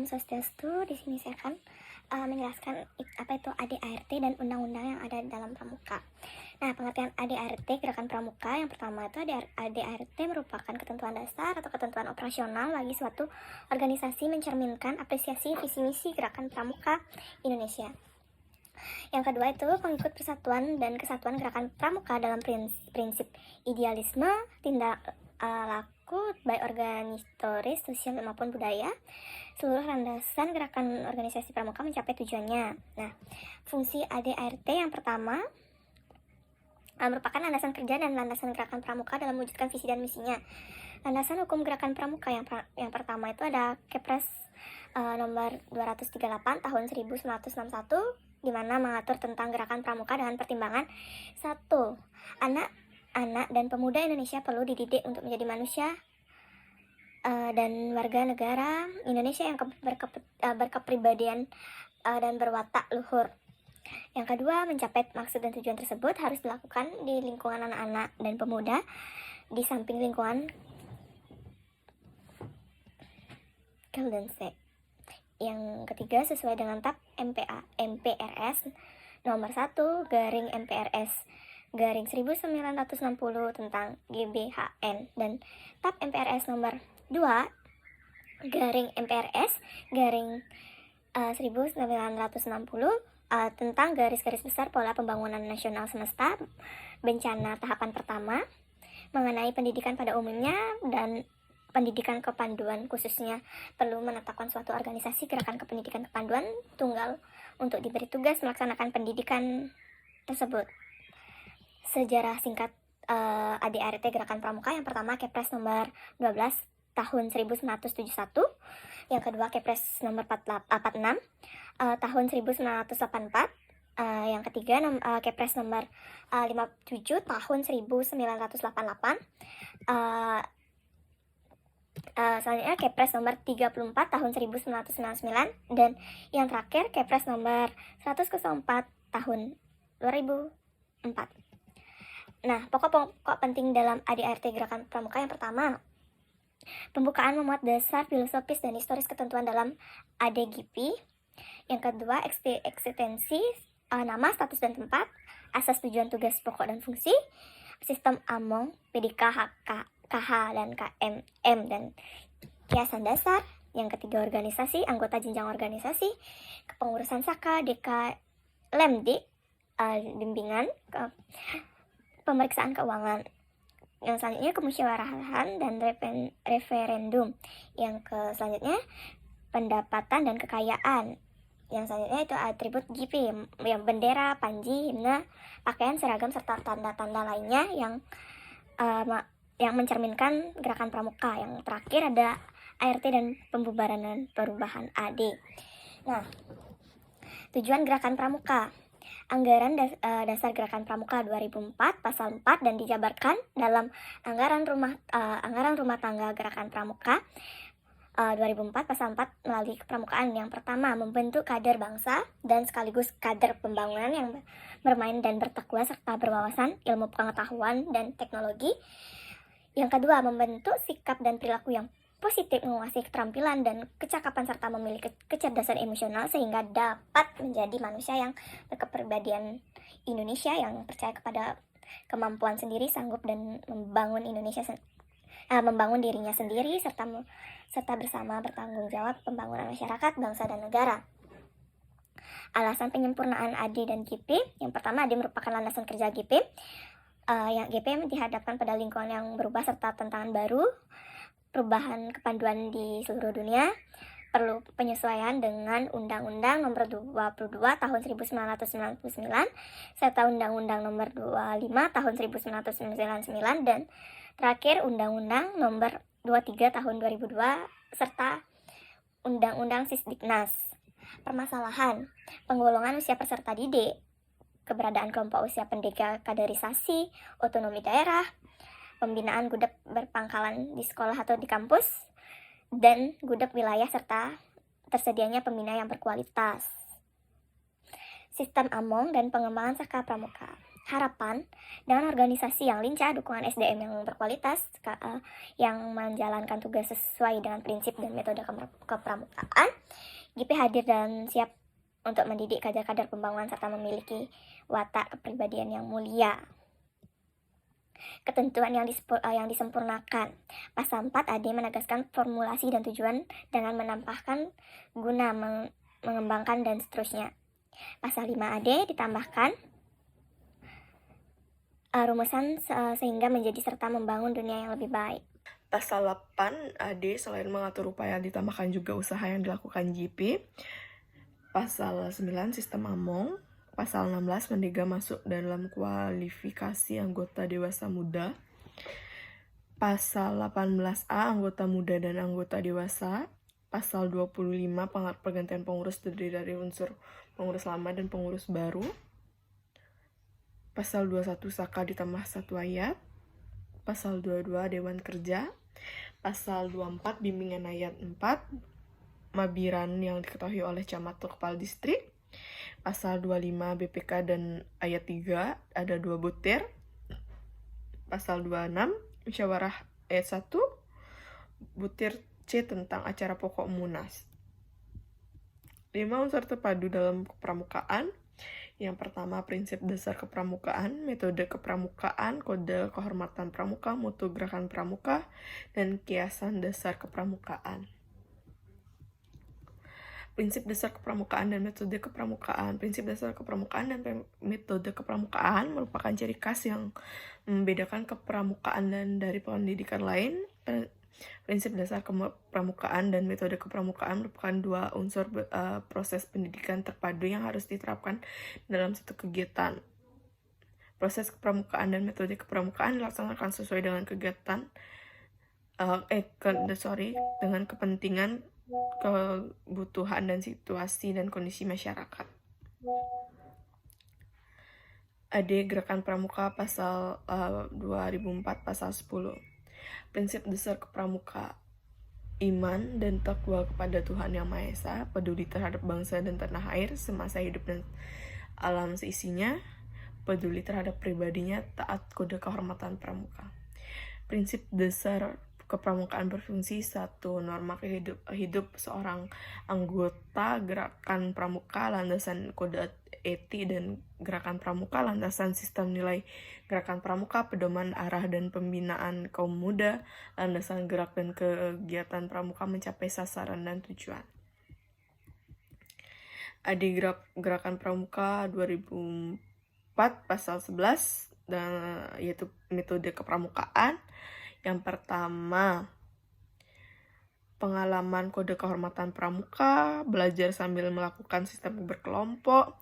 Om Swastiastu. Di sini saya akan menjelaskan apa itu ADART dan undang-undang yang ada dalam Pramuka. Nah, pengertian ADART Gerakan Pramuka yang pertama itu ADART merupakan ketentuan dasar atau ketentuan operasional bagi suatu organisasi mencerminkan apresiasi visi misi Gerakan Pramuka Indonesia. Yang kedua itu pengikut persatuan dan kesatuan Gerakan Pramuka dalam prinsip idealisme, tindak laku baik organisatoris, sosial maupun budaya. Seluruh landasan gerakan organisasi pramuka mencapai tujuannya. Nah, fungsi ADART yang pertama merupakan landasan kerja dan landasan gerakan pramuka dalam mewujudkan visi dan misinya. Landasan hukum gerakan pramuka yang pertama itu ada Kepres nomor 238 tahun 1961, di mana mengatur tentang gerakan pramuka dengan pertimbangan 1. Anak dan pemuda Indonesia perlu dididik untuk menjadi manusia dan warga negara Indonesia yang berkepribadian dan berwatak luhur. Yang kedua, mencapai maksud dan tujuan tersebut harus dilakukan di lingkungan anak-anak dan pemuda, di samping lingkungan Kelense. Yang ketiga, sesuai dengan TAP MPRS nomor 1 garing MPRS garing 1960 tentang GBHN dan TAP MPRS nomor 2 garing MPRS garing 1960 tentang garis-garis besar pola pembangunan nasional semesta bencana tahapan pertama mengenai pendidikan pada umumnya dan pendidikan kepanduan khususnya perlu menetapkan suatu organisasi gerakan kependidikan kepanduan tunggal untuk diberi tugas melaksanakan pendidikan tersebut. Sejarah singkat ADART Gerakan Pramuka yang pertama Kepres nomor 12 tahun 1971, yang kedua Kepres nomor 46 tahun 1984, yang ketiga Kepres nomor 57 tahun 1988, selanjutnya Kepres nomor 34 tahun 1999, dan yang terakhir Kepres nomor 104 tahun 2004. Nah, pokok-pokok penting dalam ADART Gerakan Pramuka yang pertama, pembukaan memuat dasar filosofis dan historis ketentuan dalam ADGP. Yang kedua, eksistensi nama, status, dan tempat, asas, tujuan, tugas, pokok, dan fungsi, sistem AMONG, PDK, KH, dan KMM, dan kiasan dasar. Yang ketiga, organisasi, anggota jenjang organisasi, kepengurusan SAKA, DK, LEMD, bimbingan, pemeriksaan keuangan. Yang selanjutnya kemusyawarahan dan referendum. Yang selanjutnya pendapatan dan kekayaan. Yang selanjutnya itu atribut GP, yang bendera, panji, himne, pakaian, seragam, serta tanda-tanda lainnya yang mencerminkan gerakan pramuka. Yang terakhir ada ART dan pembubaran dan perubahan AD. Nah, tujuan gerakan pramuka. Anggaran dasar Gerakan Pramuka 2004 pasal 4 dan dijabarkan dalam anggaran rumah tangga Gerakan Pramuka 2004 pasal 4 melalui kepramukaan. Yang pertama, membentuk kader bangsa dan sekaligus kader pembangunan yang bermain dan bertakwa serta berwawasan ilmu pengetahuan dan teknologi. Yang kedua, membentuk sikap dan perilaku yang positif, menguasai keterampilan dan kecakapan serta memiliki kecerdasan emosional sehingga dapat menjadi manusia yang berkepribadian Indonesia yang percaya kepada kemampuan sendiri, sanggup dan membangun membangun dirinya sendiri serta bersama bertanggung jawab pembangunan masyarakat, bangsa dan negara. Alasan penyempurnaan AD dan GP. Yang pertama, AD merupakan landasan kerja GP. Yang GP dihadapkan pada lingkungan yang berubah serta tantangan baru, perubahan kepanduan di seluruh dunia, perlu penyesuaian dengan Undang-Undang nomor 22 tahun 1999 serta Undang-Undang nomor 25 tahun 1999, dan terakhir Undang-Undang nomor 23 tahun 2002 serta Undang-Undang Sisdiknas. Permasalahan penggolongan usia peserta didik, keberadaan kelompok usia pendekar kaderisasi, otonomi daerah, pembinaan gudeg berpangkalan di sekolah atau di kampus, dan gudeg wilayah serta tersedianya pembina yang berkualitas. Sistem AMONG dan pengembangan SAKA Pramuka. harapan dengan organisasi yang lincah, dukungan SDM yang berkualitas, yang menjalankan tugas sesuai dengan prinsip dan metode kepramukaan, GP hadir dan siap untuk mendidik kader-kader pembangunan serta memiliki watak kepribadian yang mulia. Ketentuan yang disempurnakan. Pasal 4 AD menegaskan formulasi dan tujuan dengan menambahkan guna, mengembangkan, dan seterusnya. Pasal 5 AD ditambahkan rumusan sehingga menjadi serta membangun dunia yang lebih baik. Pasal 8 AD selain mengatur upaya ditambahkan juga usaha yang dilakukan GP. Pasal 9 sistem AMONG. Pasal 16 Mendega masuk dalam kualifikasi anggota dewasa muda. Pasal 18A anggota muda dan anggota dewasa. Pasal 25 pergantian pengurus terdiri dari unsur pengurus lama dan pengurus baru. Pasal 21 Saka ditambah 1 ayat. Pasal 22 Dewan Kerja. Pasal 24 Bimbingan ayat 4. Mabiran yang diketahui oleh camat atau kepala distrik. Pasal 25 BPK dan ayat 3 ada 2 butir. Pasal 26 musyawarah ayat 1 butir C tentang acara pokok Munas. 5 unsur terpadu dalam kepramukaan. Yang pertama, prinsip dasar kepramukaan, metode kepramukaan, kode kehormatan pramuka, mutu gerakan pramuka, dan kiasan dasar kepramukaan. Prinsip dasar kepramukaan dan metode kepramukaan. Prinsip dasar kepramukaan dan metode kepramukaan merupakan ciri khas yang membedakan kepramukaan dan dari pendidikan lain. Prinsip dasar kepramukaan dan metode kepramukaan merupakan dua unsur proses pendidikan terpadu yang harus diterapkan dalam satu kegiatan. Proses kepramukaan dan metode kepramukaan dilaksanakan sesuai dengan kegiatan dengan kepentingan, kebutuhan dan situasi dan kondisi masyarakat. AD Gerakan Pramuka pasal 2004 pasal 10. Prinsip dasar kepramuka: iman dan takwa kepada Tuhan Yang Maha Esa, peduli terhadap bangsa dan tanah air semasa hidup dan alam seisinya, peduli terhadap pribadinya, taat kode kehormatan pramuka. Prinsip dasar kepramukaan berfungsi: 1. Norma hidup seorang anggota gerakan pramuka, landasan kode etik dan gerakan pramuka, landasan sistem nilai gerakan pramuka, pedoman arah dan pembinaan kaum muda, landasan gerak dan kegiatan pramuka mencapai sasaran dan tujuan. AD Gerakan Pramuka 2004 pasal 11 dan yaitu metode kepramukaan. Yang pertama, pengalaman kode kehormatan pramuka, belajar sambil melakukan sistem berkelompok,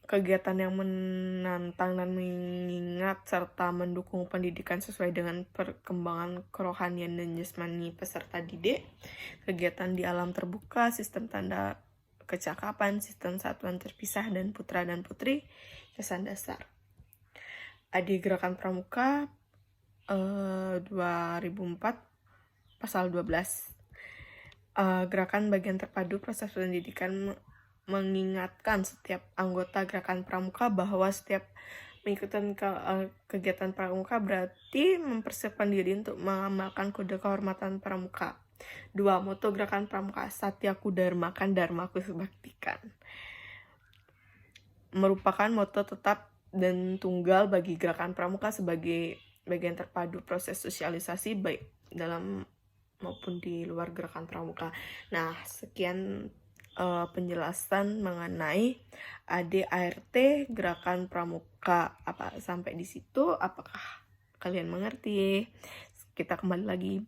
kegiatan yang menantang dan mengingat serta mendukung pendidikan sesuai dengan perkembangan kerohanian dan jasmani peserta didik, kegiatan di alam terbuka, sistem tanda kecakapan, sistem satuan terpisah dan putra dan putri, kesan dasar. AD Gerakan Pramuka 2004 pasal 12. Gerakan bagian terpadu proses pendidikan mengingatkan setiap anggota gerakan pramuka bahwa setiap mengikuti kegiatan pramuka berarti mempersiapkan diri untuk mengamalkan kode kehormatan pramuka. 2. Moto gerakan pramuka: Satyaku Dharmakan, Dharmaku Baktikan. Merupakan moto tetap dan tunggal bagi gerakan pramuka sebagai bagian terpadu proses sosialisasi baik dalam maupun di luar gerakan pramuka. Nah, sekian penjelasan mengenai AD/ART Gerakan Pramuka. Sampai di situ apakah kalian mengerti? Kita kembali lagi